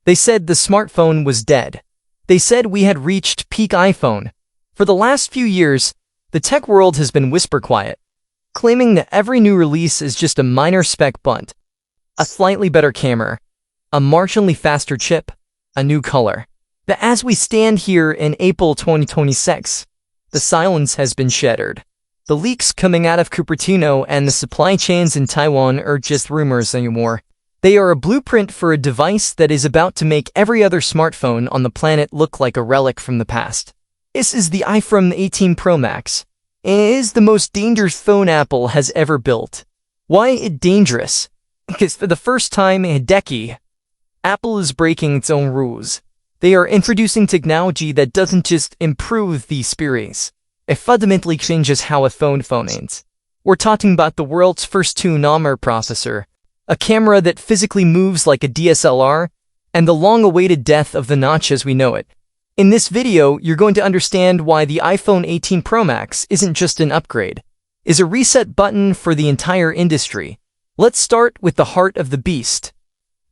They said the smartphone was dead. They said we had reached peak iPhone. For the last few years, the tech world has been whisper quiet, claiming that every new release is just a minor spec bump, a slightly better camera, a marginally faster chip, a new color. But as we stand here in April 2026, the silence has been shattered. The leaks coming out of Cupertino and the supply chains in Taiwan are just rumors anymore. They are a blueprint for a device that is about to make every other smartphone on the planet look like a relic from the past. This is the iPhone 18 Pro Max. It is the most dangerous phone Apple has ever built. Why is it dangerous? Because for the first time in a decade, Apple is breaking its own rules. They are introducing technology that doesn't just improve the experience. It fundamentally changes how a phone functions. We're talking about the world's first 2nm processor, a camera that physically moves like a DSLR, and the long-awaited death of the notch as we know it. In this video, you're going to understand why the iPhone 18 Pro Max isn't just an upgrade, is a reset button for the entire industry. Let's start with the heart of the beast,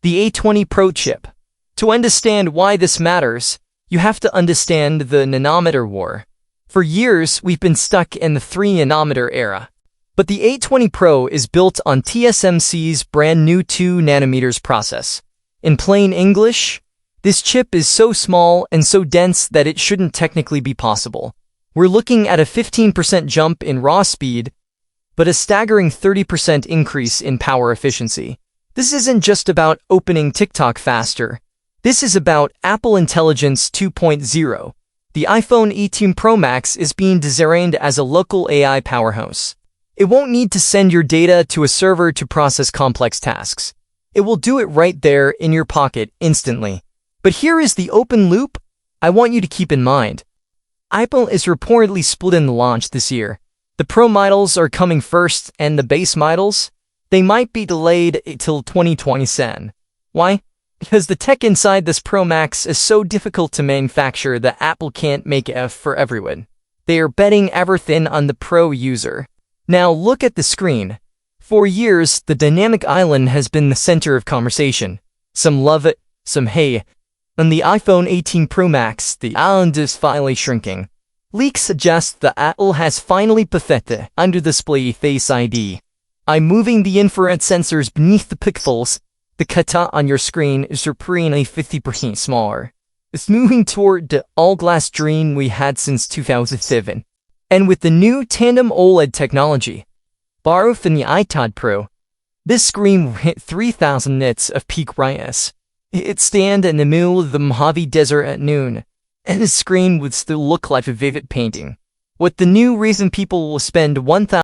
the A20 Pro chip. To understand why this matters, you have to understand the nanometer war. For years, we've been stuck in the 3nm era. But the A20 Pro is built on TSMC's brand new 2nm process. In plain English, this chip is so small and so dense that it shouldn't technically be possible. We're looking at a 15% jump in raw speed, but a staggering 30% increase in power efficiency. This isn't just about opening TikTok faster. This is about Apple Intelligence 2.0. The iPhone 18 Pro Max is being designed as a local AI powerhouse. It won't need to send your data to a server to process complex tasks. It will do it right there in your pocket instantly. But here is the open loop I want you to keep in mind. Apple is reportedly split in the launch this year. The Pro models are coming first, and the base models, they might be delayed till 2027. Why? Because the tech inside this Pro Max is so difficult to manufacture that Apple can't make it for everyone. They are betting everything on the Pro user. Now look at the screen. For years, the dynamic island has been the center of conversation. Some love it, some hate. On the iPhone 18 Pro Max, the island is finally shrinking. Leaks suggest that Apple has finally perfected under-display FaceID. By moving the infrared sensors beneath the pixels, the cutout on your screen is surprisingly 50% smaller. It's moving toward the all-glass dream we had since 2007. And with the new tandem OLED technology, borrowed from the iPad Pro, this screen will hit 3000 nits of peak brightness. It'd stand in the middle of the Mojave Desert at noon, and the screen would still look like a vivid painting. With the new reason people will spend $1,000